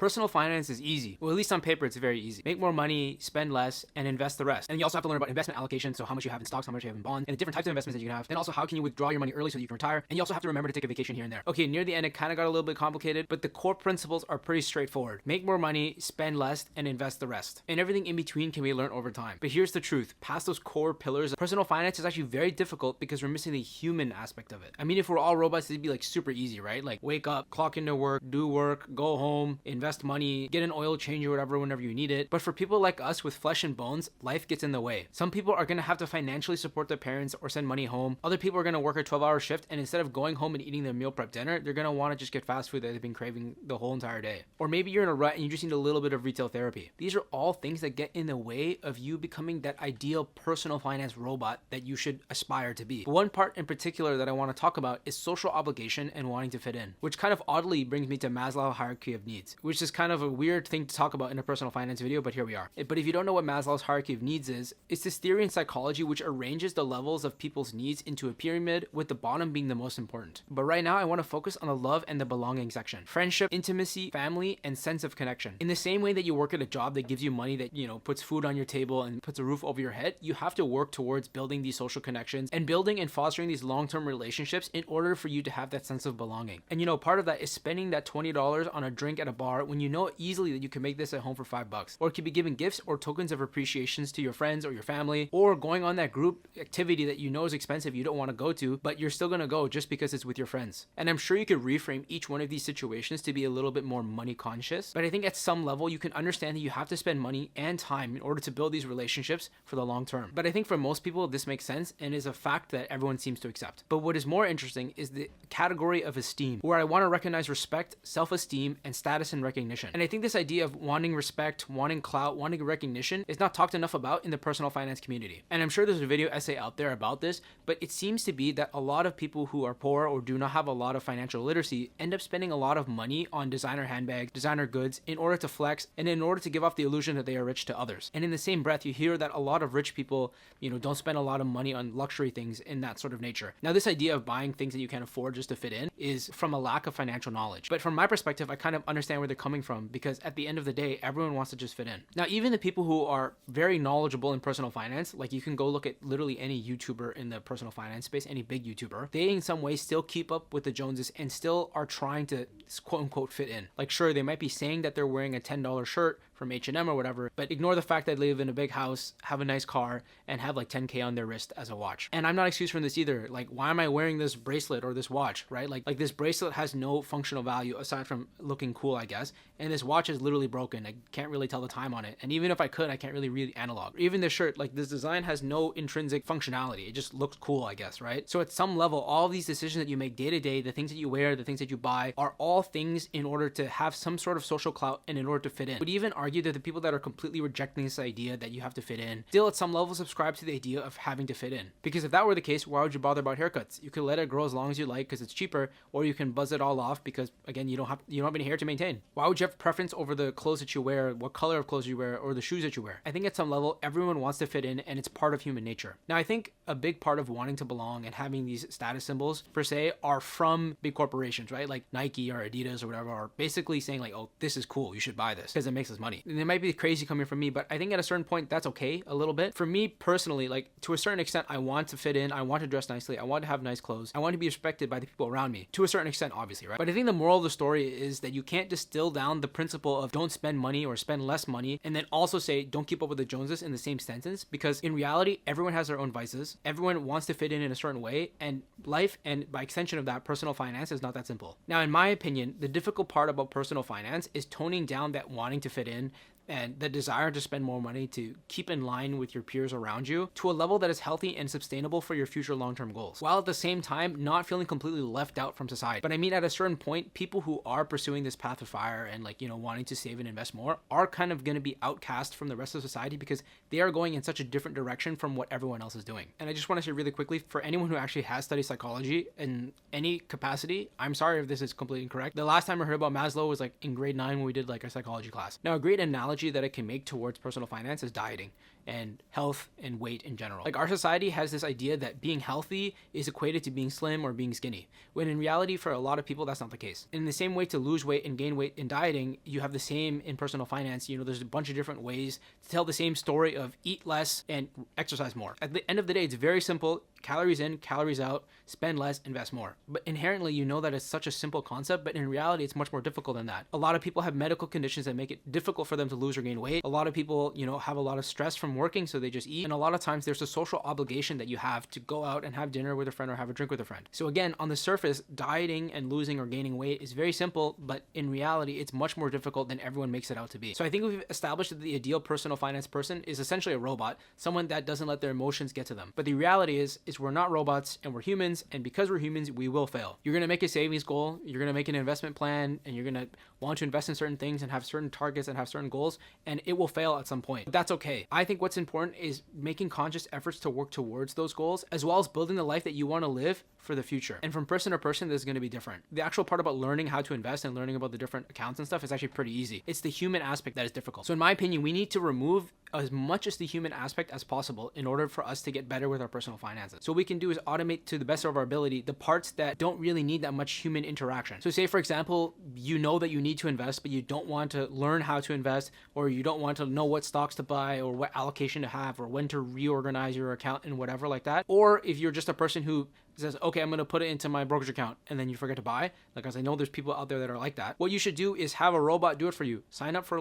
Personal finance is easy. Well, at least on paper, it's very easy. Make more money, spend less, and invest the rest. And you also have to learn about investment allocation, so how much you have in stocks, how much you have in bonds, and the different types of investments that you can have. Then also, how can you withdraw your money early so that you can retire? And you also have to remember to take a vacation here and there. Okay, near the end, it kind of got a little bit complicated, but the core principles are pretty straightforward. Make more money, spend less, and invest the rest. And everything in between can be learned over time. But here's the truth. Past those core pillars, personal finance is actually very difficult because we're missing the human aspect of it. I mean, if we're all robots, it'd be like super easy, right? Like wake up, clock into work, do work, go home, invest money, get an oil change or whatever whenever you need it. But for people like us with flesh and bones, life gets in the way. Some people are going to have to financially support their parents or send money home. Other people are going to work a 12-hour shift, and instead of going home and eating their meal prep dinner, they're going to want to just get fast food that they've been craving the whole entire day. Or maybe you're in a rut and you just need a little bit of retail therapy. These are all things that get in the way of you becoming that ideal personal finance robot that you should aspire to be. But one part in particular that I want to talk about is social obligation and wanting to fit in, which kind of oddly brings me to Maslow's hierarchy of needs, which is kind of a weird thing to talk about in a personal finance video, but here we are. But if you don't know what Maslow's hierarchy of needs is, it's this theory in psychology which arranges the levels of people's needs into a pyramid, with the bottom being the most important. But right now I want to focus on the love and the belonging section. Friendship, intimacy, family, and sense of connection. In the same way that you work at a job that gives you money that, puts food on your table and puts a roof over your head, you have to work towards building these social connections and building and fostering these long-term relationships in order for you to have that sense of belonging. And part of that is spending that $20 on a drink at a bar when you know easily that you can make this at home for $5. Or it could be giving gifts or tokens of appreciations to your friends or your family, or going on that group activity that you know is expensive, you don't want to go to, but you're still going to go just because it's with your friends. And I'm sure you could reframe each one of these situations to be a little bit more money conscious, but I think at some level you can understand that you have to spend money and time in order to build these relationships for the long term. But I think for most people this makes sense and is a fact that everyone seems to accept. But what is more interesting is the category of esteem, where I want to recognize respect, self-esteem, and status and recognition. And I think this idea of wanting respect, wanting clout, wanting recognition is not talked enough about in the personal finance community. And I'm sure there's a video essay out there about this, but it seems to be that a lot of people who are poor or do not have a lot of financial literacy end up spending a lot of money on designer handbags, designer goods in order to flex and in order to give off the illusion that they are rich to others. And in the same breath, you hear that a lot of rich people, don't spend a lot of money on luxury things in that sort of nature. Now, this idea of buying things that you can't afford just to fit in is from a lack of financial knowledge. But from my perspective, I kind of understand where they're coming from, because at the end of the day, everyone wants to just fit in. Now, even the people who are very knowledgeable in personal finance, like you can go look at literally any YouTuber in the personal finance space, any big YouTuber, they in some way still keep up with the Joneses and still are trying to quote unquote fit in. Like, sure, they might be saying that they're wearing a $10 shirt from H&M or whatever, but ignore the fact that they live in a big house, have a nice car, and have like 10K on their wrist as a watch. And I'm not excused from this either. Like, why am I wearing this bracelet or this watch, right? Like this bracelet has no functional value aside from looking cool, I guess. And this watch is literally broken. I can't really tell the time on it. And even if I could, I can't really read analog. Even this shirt, like this design has no intrinsic functionality. It just looks cool, I guess, right? So at some level, all of these decisions that you make day to day, the things that you wear, the things that you buy, are all things in order to have some sort of social clout and in order to fit in. I would even argue that the people that are completely rejecting this idea that you have to fit in still at some level subscribe to the idea of having to fit in. Because if that were the case, why would you bother about haircuts? You could let it grow as long as you like because it's cheaper, or you can buzz it all off because, again, you don't have any hair to maintain. Why would you have preference over the clothes that you wear, what color of clothes you wear, or the shoes that you wear? I think at some level everyone wants to fit in, and it's part of human nature. Now, I think a big part of wanting to belong and having these status symbols per se are from big corporations, right? Like Nike or Adidas or whatever are basically saying like, oh, this is cool, you should buy this because it makes us money. And it might be crazy coming from me, but I think at a certain point that's okay a little bit. For me personally, like to a certain extent, I want to fit in, I want to dress nicely, I want to have nice clothes, I want to be respected by the people around me to a certain extent, obviously, right? But I think the moral of the story is that you can't distill down the principle of don't spend money or spend less money and then also say don't keep up with the Joneses in the same sentence, because in reality everyone has their own vices, everyone wants to fit in a certain way, and life, and by extension of that, personal finance is not that simple. Now, in my opinion, the difficult part about personal finance is toning down that wanting to fit in and the desire to spend more money to keep in line with your peers around you to a level that is healthy and sustainable for your future long-term goals, while at the same time not feeling completely left out from society. But I mean, at a certain point, people who are pursuing this path of fire and wanting to save and invest more are kind of going to be outcast from the rest of society because they are going in such a different direction from what everyone else is doing. And I just want to say really quickly, for anyone who actually has studied psychology in any capacity, I'm sorry if this is completely incorrect. The last time I heard about Maslow was like in grade 9 when we did like a psychology class. Now, a great analogy analogy that I can make towards personal finance is dieting and health and weight in general. Like, our society has this idea that being healthy is equated to being slim or being skinny, when in reality for a lot of people that's not the case. In the same way to lose weight and gain weight in dieting, you have the same in personal finance. There's a bunch of different ways to tell the same story of eat less and exercise more. At the end of the day, it's very simple. Calories in, calories out, spend less, invest more. But inherently, that it's such a simple concept, but in reality, it's much more difficult than that. A lot of people have medical conditions that make it difficult for them to lose or gain weight. A lot of people, have a lot of stress from working, so they just eat. And a lot of times there's a social obligation that you have to go out and have dinner with a friend or have a drink with a friend. So again, on the surface, dieting and losing or gaining weight is very simple, but in reality, it's much more difficult than everyone makes it out to be. So I think we've established that the ideal personal finance person is essentially a robot, someone that doesn't let their emotions get to them. But the reality is we're not robots and we're humans, and because we're humans, we will fail. You're going to make a savings goal, you're going to make an investment plan, and you're going to want to invest in certain things and have certain targets and have certain goals, and it will fail at some point. But that's okay. I think what's important is making conscious efforts to work towards those goals, as well as building the life that you want to live for the future. And from person to person, this is going to be different. The actual part about learning how to invest and learning about the different accounts and stuff is actually pretty easy. It's the human aspect that is difficult. So in my opinion, we need to remove as much as the human aspect as possible in order for us to get better with our personal finances. So what we can do is automate to the best of our ability the parts that don't really need that much human interaction. So say, for example, that you need to invest, but you don't want to learn how to invest, or you don't want to know what stocks to buy or what allocation to have or when to reorganize your account and whatever like that. Or if you're just a person who says, okay, I'm going to put it into my brokerage account, and then you forget to buy, as I know there's people out there that are like that. What you should do is have a robot do it for you. Sign up for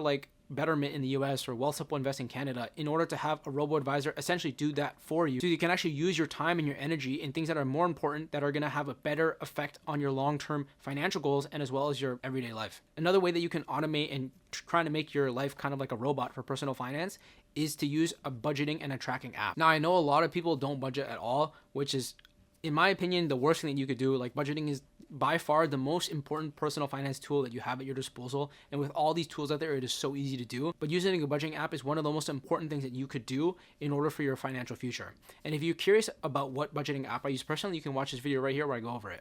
Betterment in the US or Wealth Simple Invest in Canada in order to have a robo-advisor essentially do that for you, so you can actually use your time and your energy in things that are more important, that are going to have a better effect on your long-term financial goals and as well as your everyday life. Another way that you can automate and try to make your life kind of like a robot for personal finance is to use a budgeting and a tracking app. Now, I know a lot of people don't budget at all, which is, in my opinion, the worst thing that you could do. Budgeting is by far the most important personal finance tool that you have at your disposal. And with all these tools out there, it is so easy to do. But using a budgeting app is one of the most important things that you could do in order for your financial future. And if you're curious about what budgeting app I use personally, you can watch this video right here where I go over it.